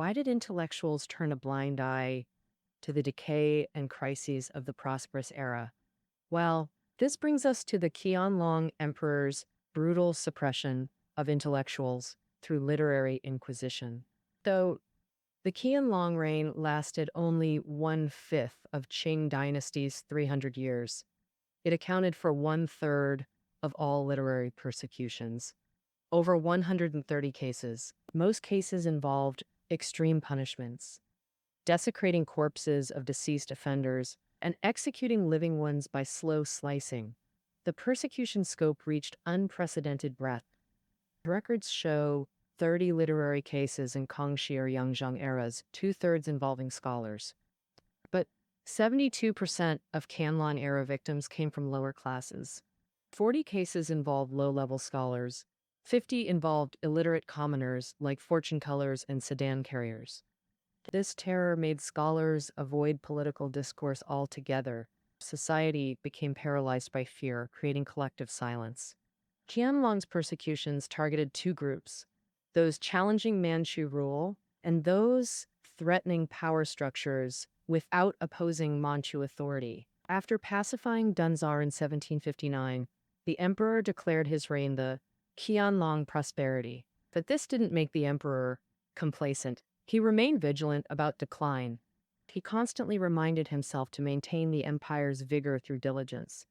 Why did intellectuals turn a blind eye to the decay and crises of the prosperous era? Well, this brings us to the Qianlong Emperor's brutal suppression of intellectuals through literary inquisition. Though the Qianlong reign lasted only one-fifth of Qing dynasty's 300 years, it accounted for one-third of all literary persecutions. Over 130 cases. Most cases involved extreme punishments, desecrating corpses of deceased offenders, and executing living ones by slow slicing. The persecution scope reached unprecedented breadth. Records show 30 literary cases in Kangxi or Yangzheng eras, two-thirds involving scholars. But 72% of Qianlong era victims came from lower classes. 40 cases involved low-level scholars. 50 involved illiterate commoners like fortune tellers and sedan carriers. This terror made scholars avoid political discourse altogether. Society became paralyzed by fear, creating collective silence. Qianlong's persecutions targeted two groups, those challenging Manchu rule and those threatening power structures without opposing Manchu authority. After pacifying Dunzar in 1759, the emperor declared his reign the Qianlong Prosperity. But this didn't make the emperor complacent. He remained vigilant about decline. He constantly reminded himself to maintain the empire's vigor through diligence.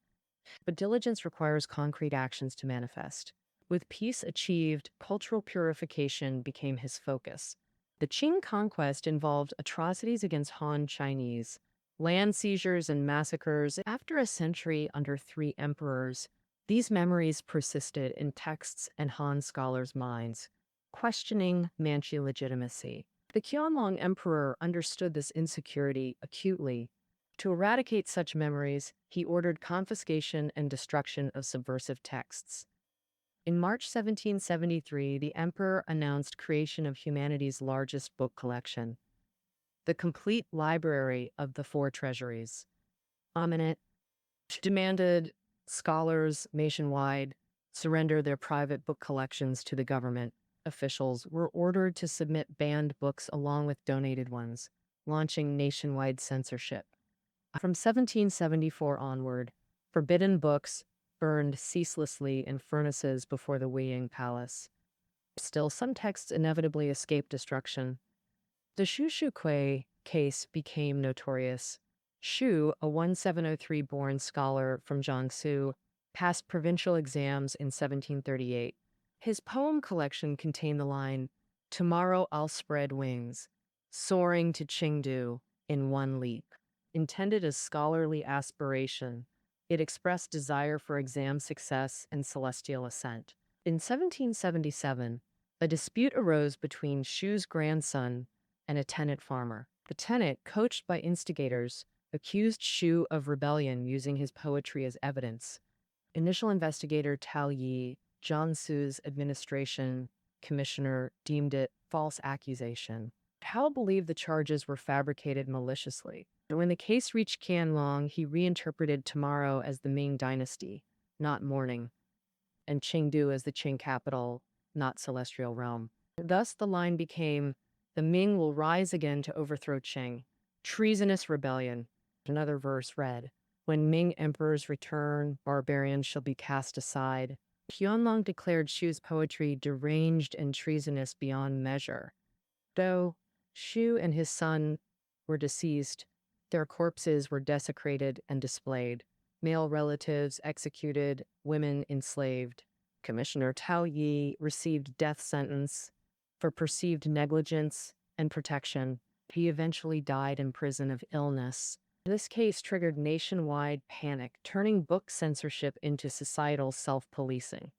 But diligence requires concrete actions to manifest. With peace achieved, cultural purification became his focus. The Qing conquest involved atrocities against Han Chinese, land seizures and massacres. After a century under three emperors, these memories persisted in texts and Han scholars' minds, questioning Manchu legitimacy. The Qianlong emperor understood this insecurity acutely. To eradicate such memories, he ordered confiscation and destruction of subversive texts. In March 1773, the emperor announced creation of humanity's largest book collection, the complete library of the four treasuries. Ominent demanded scholars nationwide surrender their private book collections to the government. Officials were ordered to submit banned books along with donated ones, launching nationwide censorship. From 1774 onward, forbidden books burned ceaselessly in furnaces before the Weiying Palace. Still, some texts inevitably escaped destruction. The Shu Kui case became notorious. Shu, a 1703-born scholar from Jiangsu, passed provincial exams in 1738. His poem collection contained the line, "Tomorrow I'll spread wings, soaring to Chengdu in one leap." Intended as scholarly aspiration, it expressed desire for exam success and celestial ascent. In 1777, a dispute arose between Shu's grandson and a tenant farmer. The tenant, coached by instigators, accused Shu of rebellion using his poetry as evidence. Initial investigator Tao Yi, Jiangsu's administration commissioner, deemed it false accusation. Tao believed the charges were fabricated maliciously. When the case reached Qianlong, he reinterpreted tomorrow as the Ming Dynasty, not morning, and Chengdu as the Qing capital, not celestial realm. Thus, the line became, "The Ming will rise again to overthrow Qing. Treasonous rebellion." Another verse read, "When Ming emperors return, barbarians shall be cast aside." Qianlong declared Shu's poetry deranged and treasonous beyond measure. Though Shu and his son were deceased, their corpses were desecrated and displayed. Male relatives executed, women enslaved. Commissioner Tao Yi received death sentence for perceived negligence and protection. He eventually died in prison of illness. This case triggered nationwide panic, turning book censorship into societal self-policing.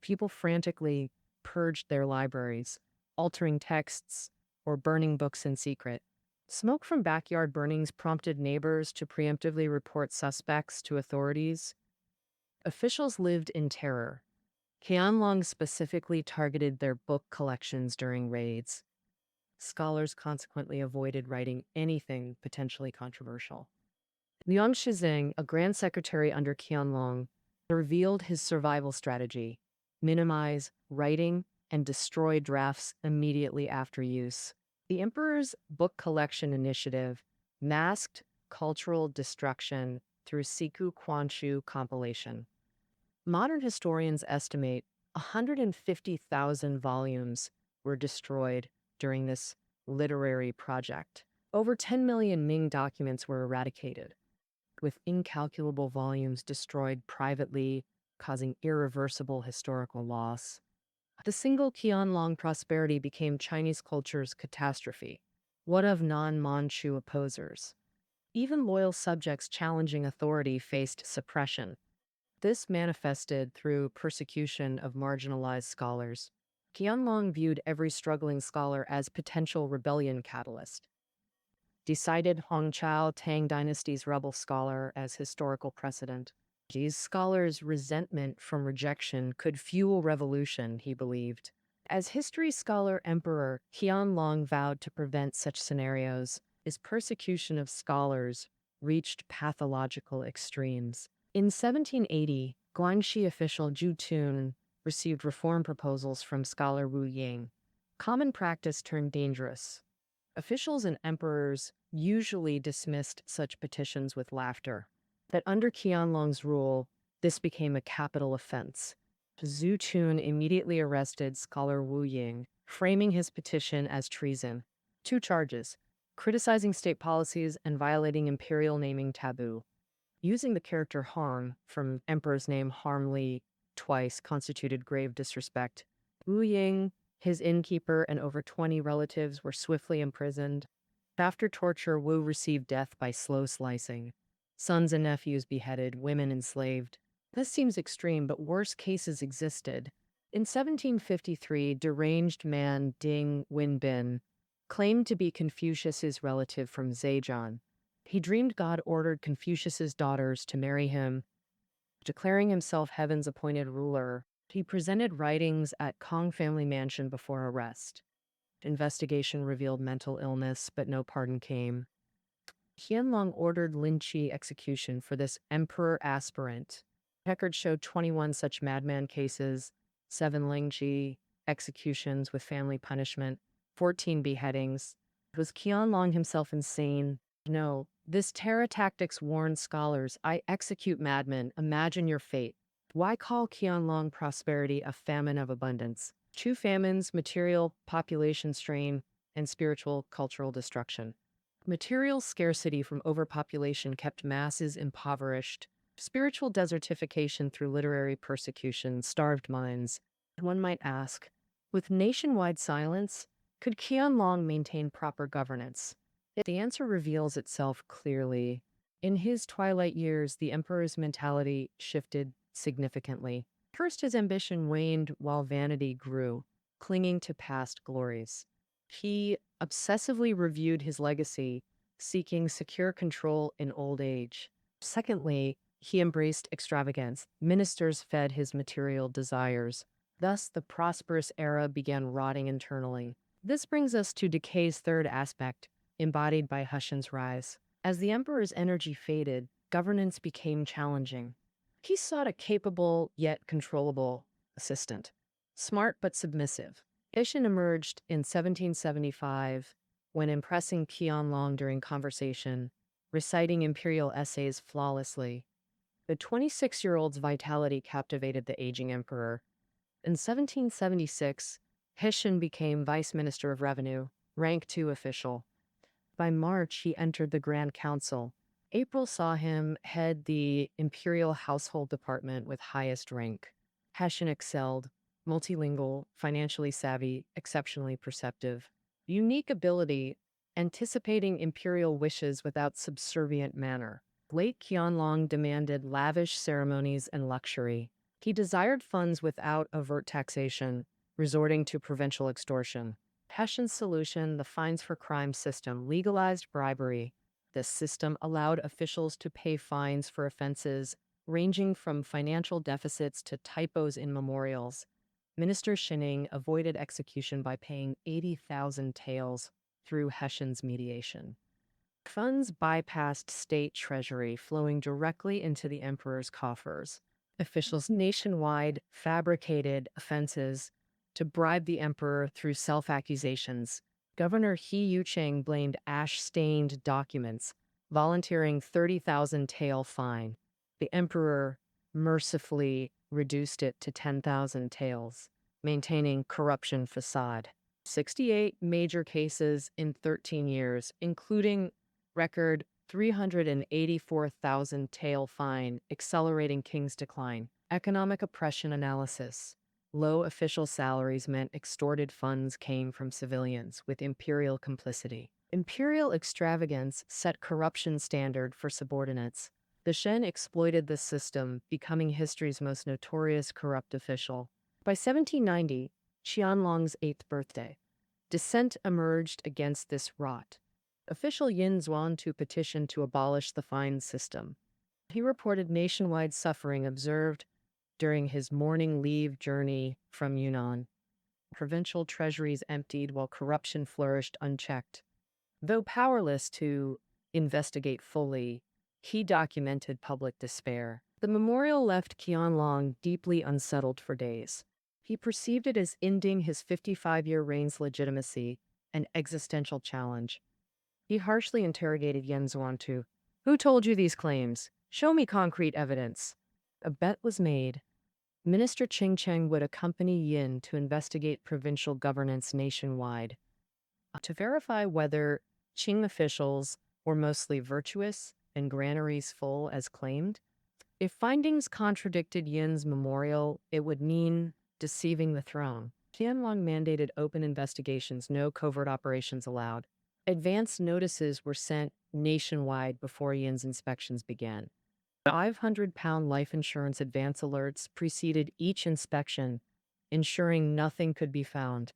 People frantically purged their libraries, altering texts or burning books in secret. Smoke from backyard burnings prompted neighbors to preemptively report suspects to authorities. Officials lived in terror. Qianlong specifically targeted their book collections during raids. Scholars consequently avoided writing anything potentially controversial. Liang Shizeng, a grand secretary under Qianlong, revealed his survival strategy: minimize writing and destroy drafts immediately after use. The emperor's book collection initiative masked cultural destruction through Siku Quanchu compilation. Modern historians estimate 150,000 volumes were destroyed during this literary project. Over 10 million Ming documents were eradicated, with incalculable volumes destroyed privately, causing irreversible historical loss. The single Qianlong Prosperity became Chinese culture's catastrophe. What of non-Manchu opposers? Even loyal subjects challenging authority faced suppression. This manifested through persecution of marginalized scholars. Qianlong viewed every struggling scholar as potential rebellion catalyst. Decided Hongqiao Tang Dynasty's rebel scholar as historical precedent. These scholars' resentment from rejection could fuel revolution, he believed. As history scholar emperor, Qianlong vowed to prevent such scenarios. His persecution of scholars reached pathological extremes. In 1780, Guangxi official Zhu Tun received reform proposals from scholar Wu Ying. Common practice turned dangerous. Officials and emperors usually dismissed such petitions with laughter. That under Qianlong's rule, this became a capital offense. Zhu Tun immediately arrested scholar Wu Ying, framing his petition as treason. Two charges: criticizing state policies and violating imperial naming taboo. Using the character harm from emperor's name Harm Li twice constituted grave disrespect. Wu Ying, his innkeeper, and over 20 relatives were swiftly imprisoned. After torture, Wu received death by slow slicing. Sons and nephews beheaded, women enslaved. This seems extreme, but worse cases existed. In 1753, deranged man Ding Wenbin claimed to be Confucius's relative from Zhejiang. He dreamed God ordered Confucius's daughters to marry him. Declaring himself heaven's appointed ruler, he presented writings at Kong family mansion before arrest. Investigation revealed mental illness, but no pardon came. Qianlong ordered Lin Qi execution for this emperor aspirant. Records showed 21 such madman cases, 7 Ling Qi executions with family punishment, 14 beheadings. Was Qianlong himself insane? No. This terror tactics warned scholars, I execute madmen, imagine your fate. Why call Qianlong Prosperity a famine of abundance? Two famines: material, population strain, and spiritual, cultural destruction. Material scarcity from overpopulation kept masses impoverished. Spiritual desertification through literary persecution starved minds. One might ask, with nationwide silence, could Qianlong maintain proper governance? The answer reveals itself clearly. In his twilight years, the emperor's mentality shifted significantly. First, his ambition waned while vanity grew, clinging to past glories. He obsessively reviewed his legacy, seeking secure control in old age. Secondly, he embraced extravagance. Ministers fed his material desires. Thus, the prosperous era began rotting internally. This brings us to decay's third aspect, embodied by Hushan's rise. As the emperor's energy faded, governance became challenging. He sought a capable yet controllable assistant, smart but submissive. Hushan emerged in 1775 when impressing Qianlong during conversation, reciting imperial essays flawlessly. The 26-year-old's vitality captivated the aging emperor. In 1776, Hushan became vice minister of revenue, rank 2 official. By March, he entered the Grand Council. April saw him head the imperial household department with highest rank. Hushan excelled, multilingual, financially savvy, exceptionally perceptive. Unique ability, anticipating imperial wishes without subservient manner. Late Qianlong demanded lavish ceremonies and luxury. He desired funds without overt taxation, resorting to provincial extortion. Hushan's solution, the fines for crime system, legalized bribery. This system allowed officials to pay fines for offenses ranging from financial deficits to typos in memorials. Minister Shining avoided execution by paying 80,000 taels through Hushan's mediation. Funds bypassed state treasury, flowing directly into the emperor's coffers. Officials nationwide fabricated offenses to bribe the emperor through self-accusations. Governor He Yucheng blamed ash-stained documents, volunteering 30,000 tael fine. The emperor mercifully reduced it to 10,000 taels, maintaining corruption facade. 68 major cases in 13 years, including record 384,000 tael fine, accelerating Qing's decline. Economic oppression analysis. Low official salaries meant extorted funds came from civilians with imperial complicity. Imperial extravagance set corruption standard for subordinates. The Shen exploited this system, becoming history's most notorious corrupt official. By 1790, Qianlong's 8th birthday, dissent emerged against this rot. Official Yin Zhuantu petitioned to abolish the fine system. He reported nationwide suffering observed during his morning leave journey from Yunnan. Provincial treasuries emptied while corruption flourished unchecked. Though powerless to investigate fully, he documented public despair. The memorial left Qianlong deeply unsettled for days. He perceived it as ending his 55-year reign's legitimacy, an existential challenge. He harshly interrogated Yen Zhuantu. Who told you these claims? Show me concrete evidence. A bet was made. Minister Qing would accompany Yin to investigate provincial governance nationwide, to verify whether Qing officials were mostly virtuous and granaries full as claimed. If findings contradicted Yin's memorial, it would mean deceiving the throne. Qianlong mandated open investigations, no covert operations allowed. Advance notices were sent nationwide before Yin's inspections began. 500-pound life insurance advance alerts preceded each inspection, ensuring nothing could be found.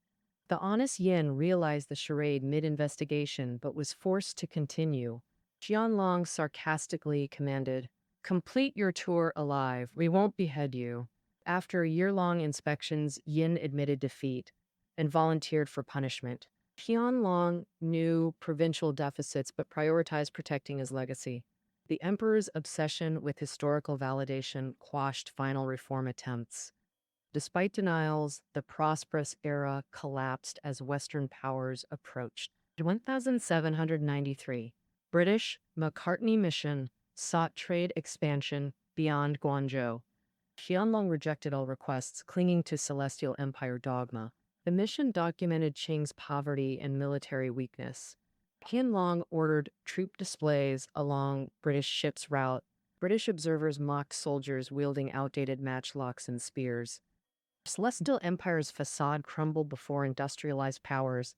The honest Yin realized the charade mid-investigation but was forced to continue. Qianlong sarcastically commanded, "Complete your tour alive. We won't behead you." After year-long inspections, Yin admitted defeat and volunteered for punishment. Qianlong knew provincial deficits but prioritized protecting his legacy. The emperor's obsession with historical validation quashed final reform attempts. Despite denials, the prosperous era collapsed as Western powers approached. 1793, British Macartney mission sought trade expansion beyond Guangzhou. Qianlong rejected all requests, clinging to Celestial Empire dogma. The mission documented Qing's poverty and military weakness. Qianlong ordered troop displays along British ships' route. British observers mocked soldiers wielding outdated matchlocks and spears. Celestial Empire's facade crumbled before industrialized powers.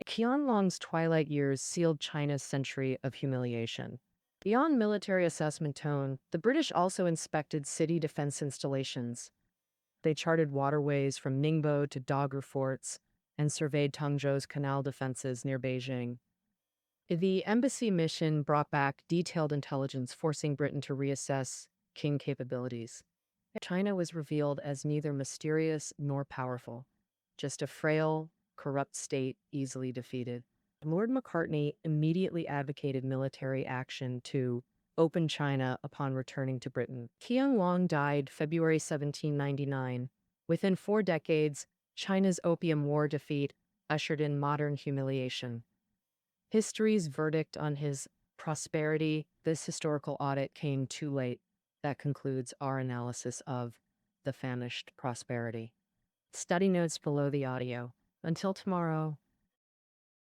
Qianlong's twilight years sealed China's century of humiliation. Beyond military assessment tone, the British also inspected city defense installations. They charted waterways from Ningbo to Dogger forts and surveyed Tongzhou's canal defenses near Beijing. The embassy mission brought back detailed intelligence, forcing Britain to reassess Qing capabilities. China was revealed as neither mysterious nor powerful, just a frail, corrupt state easily defeated. Lord Macartney immediately advocated military action to open China upon returning to Britain. Qianlong died February 1799. Within 4 decades, China's Opium War defeat ushered in modern humiliation. History's verdict on his prosperity, this historical audit came too late. That concludes our analysis of the famished prosperity. Study notes below the audio. Until tomorrow.